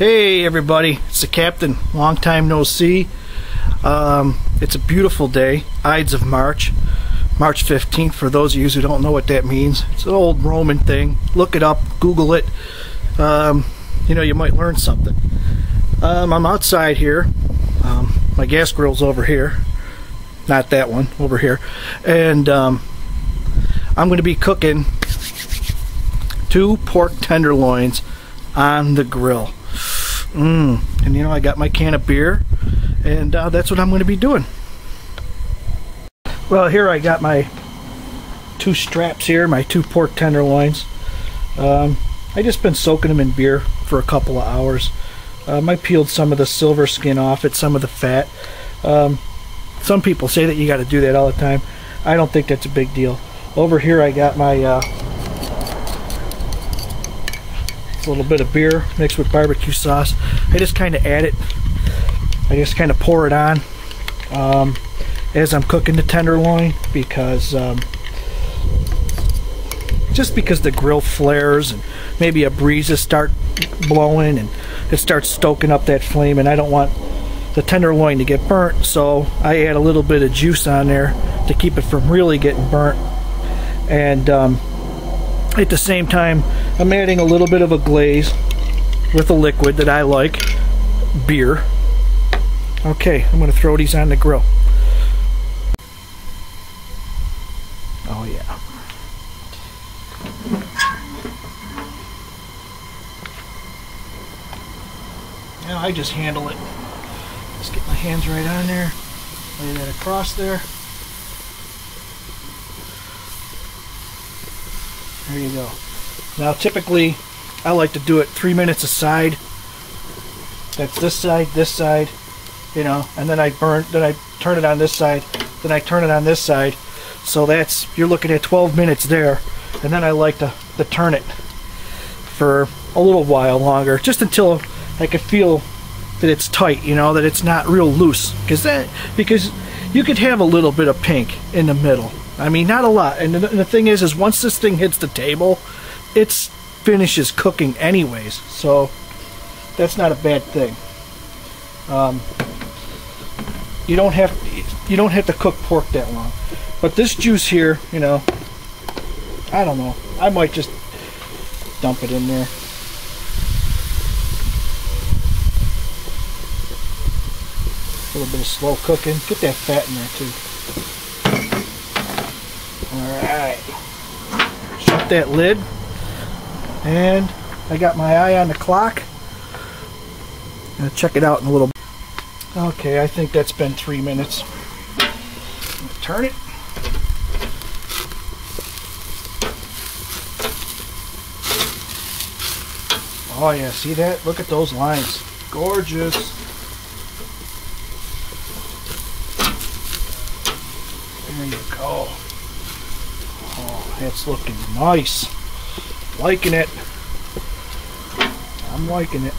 Hey everybody, it's the captain. Long time no see. It's a beautiful day, Ides of March, March 15th. For those of you who don't know what that means, it's an old Roman thing. Look it up, Google it. You know, you might learn something. I'm outside here. My gas grill's over here, not that one, over here, and I'm going to be cooking 2 pork tenderloins on the grill. And you know, I got my can of beer, and that's what I'm going to be doing. Well, here I got my 2 straps here, my 2 pork tenderloins. I just been soaking them in beer for a couple of hours. I peeled some of the silver skin off it, some of the fat. Some people say that you got to do that all the time. I don't think that's a big deal. Over here I got my a little bit of beer mixed with barbecue sauce. I just kind of add it. I just kind of pour it on as I'm cooking the tenderloin, because just because the grill flares and maybe a breezes start blowing and it starts stoking up that flame, and I don't want the tenderloin to get burnt, so I add a little bit of juice on there to keep it from really getting burnt. And at the same time, I'm adding a little bit of a glaze with a liquid that I like, beer. Okay, I'm going to throw these on the grill. Oh yeah. Now I just handle it. Just get my hands right on there, lay that across there. There you go. Now typically I like to do it 3 minutes a side. That's this side, you know, and then I turn it on this side, then I turn it on this side. So that's, you're looking at 12 minutes there. And then I like to turn it for a little while longer, just until I can feel that it's tight, you know, that it's not real loose, because you could have a little bit of pink in the middle. I mean, not a lot. And the thing is once this thing hits the table, it finishes cooking anyways, so that's not a bad thing. You don't have to cook pork that long. But this juice here, you know, I don't know, I might just dump it in there. A little bit of slow cooking. Get that fat in there too. Alright. Shut that lid. And I got my eye on the clock. I'm going to check it out in a little bit. Okay, I think that's been 3 minutes. I'm going to turn it. Oh yeah, see that? Look at those lines. Gorgeous. There you go. Oh, that's looking nice. Liking it. I'm liking it.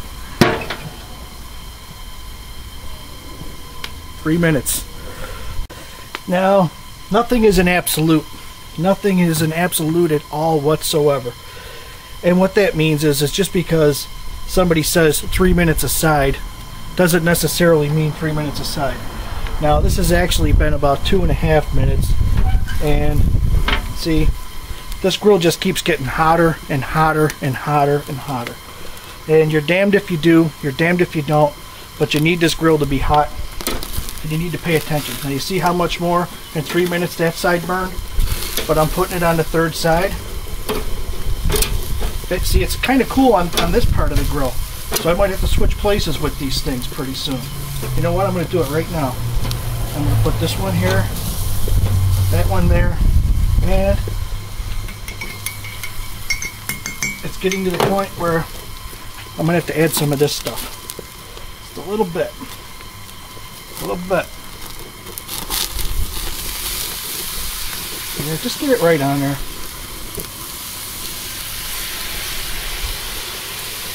3 minutes. Now, nothing is an absolute. Nothing is an absolute at all whatsoever. And what that means is just because somebody says 3 minutes aside doesn't necessarily mean 3 minutes aside. Now this has actually been about 2.5 minutes, and see, this grill just keeps getting hotter and hotter and hotter and hotter. And you're damned if you do, you're damned if you don't, but you need this grill to be hot, and you need to pay attention. Now you see how much more in 3 minutes that side burned, but I'm putting it on the third side. See, it's kind of cool on this part of the grill, so I might have to switch places with these things pretty soon. You know what, I'm going to do it right now. I'm going to put this one here, that one there, and it's getting to the point where I'm going to have to add some of this stuff. Just a little bit. A little bit. Yeah, just get it right on there.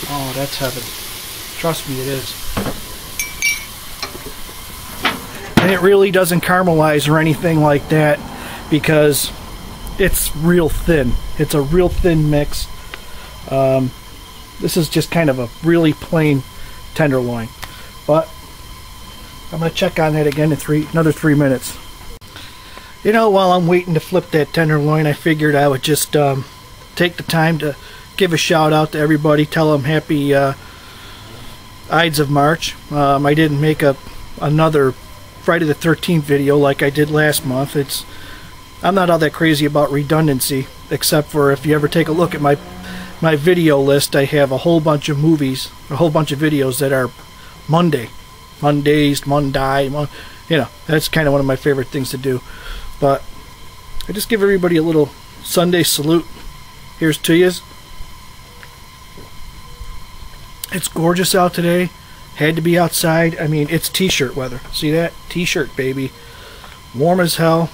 Oh, that's heaven. Trust me, it is. And it really doesn't caramelize or anything like that, because it's real thin. It's a real thin mix. This is just kind of a really plain tenderloin. But I'm going to check on that again in another 3 minutes. You know, while I'm waiting to flip that tenderloin, I figured I would just take the time to give a shout out to everybody, tell them happy Ides of March. I didn't make another Friday the 13th video like I did last month. I'm not all that crazy about redundancy, except for if you ever take a look at my video list, I have a whole bunch of movies, a whole bunch of videos that are Monday. You know, that's kind of one of my favorite things to do. But I just give everybody a little Sunday salute. Here's to yous. It's gorgeous out today. Had to be outside. I mean, it's t-shirt weather. See that? T-shirt, baby. Warm as hell.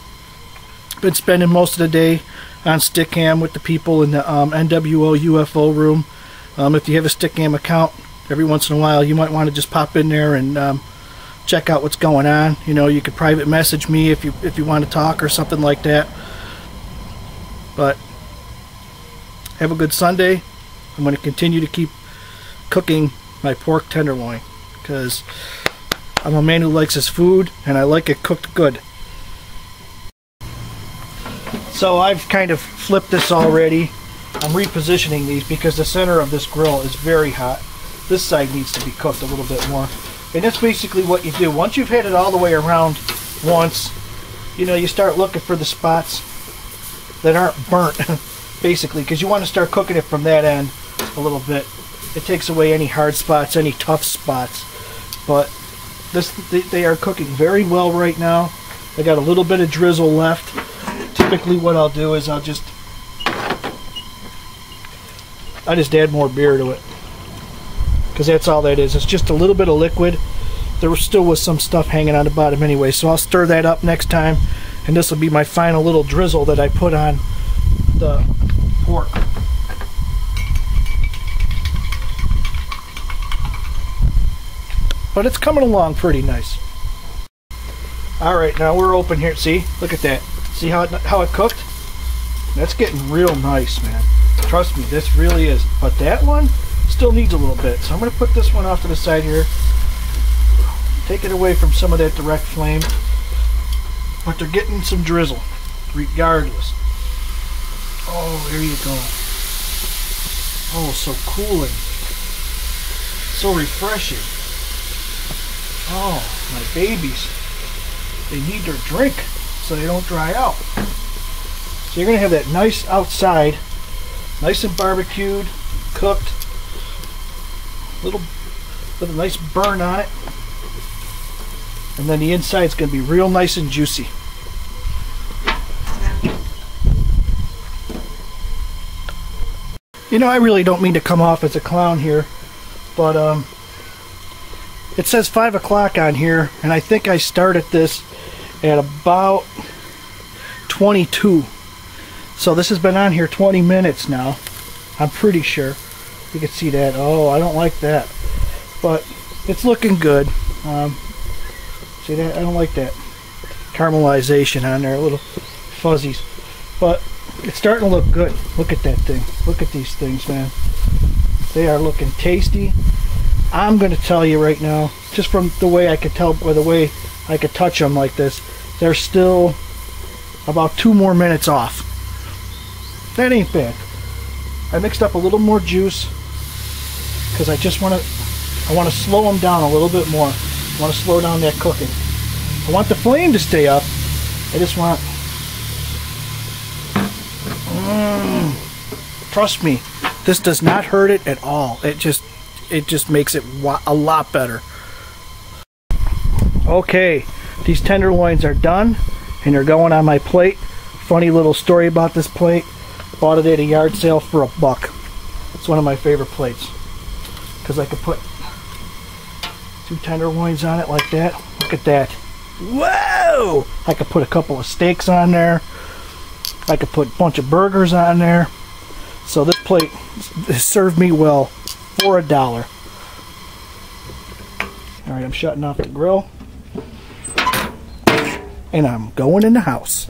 Been spending most of the day on Stickam with the people in the NWO UFO room. If you have a Stickam account, every once in a while you might want to just pop in there and check out what's going on. You know, you could private message me if you want to talk or something like that. But have a good Sunday. I'm going to continue to keep cooking my pork tenderloin because I'm a man who likes his food and I like it cooked good. So I've kind of flipped this already. I'm repositioning these because the center of this grill is very hot. This side needs to be cooked a little bit more. And that's basically what you do. Once you've had it all the way around once, you know, you start looking for the spots that aren't burnt, basically, because you want to start cooking it from that end a little bit. It takes away any hard spots, any tough spots. But they are cooking very well right now. I got a little bit of drizzle left. Typically what I'll do is I just add more beer to it, because that's all that is. It's just a little bit of liquid. There still was some stuff hanging on the bottom anyway, so I'll stir that up next time, and this will be my final little drizzle that I put on the pork. But it's coming along pretty nice. Alright, now we're open here. See? Look at that. See how it cooked? That's getting real nice, man. Trust me, this really is. But that one still needs a little bit. So I'm going to put this one off to the side here. Take it away from some of that direct flame. But they're getting some drizzle, regardless. Oh, there you go. Oh, so cooling. So refreshing. Oh, my babies. They need their drink so they don't dry out. So you're going to have that nice outside, nice and barbecued, cooked, with a nice burn on it. And then the inside's going to be real nice and juicy. You know, I really don't mean to come off as a clown here, but it says 5 o'clock on here, and I think I started this at about 22. So this has been on here 20 minutes now. I'm pretty sure. You can see that. Oh, I don't like that. But it's looking good. See that? I don't like that caramelization on there. A little fuzzies. But it's starting to look good. Look at that thing. Look at these things, man. They are looking tasty. I'm going to tell you right now, just from the way I could tell, or the way I could touch them like this, they're still about 2 more minutes off. That ain't bad. I mixed up a little more juice because I want to slow them down a little bit more. I want to slow down that cooking. I want the flame to stay up. I just want... Trust me, this does not hurt it at all. It just makes it a lot better. Okay, these tenderloins are done and they're going on my plate. Funny little story about this plate. Bought it at a yard sale for $1. It's one of my favorite plates because I could put 2 tenderloins on it like that. Look at that. Whoa! I could put a couple of steaks on there. I could put a bunch of burgers on there. So this plate served me well for $1. Alright, I'm shutting off the grill. And I'm going in the house.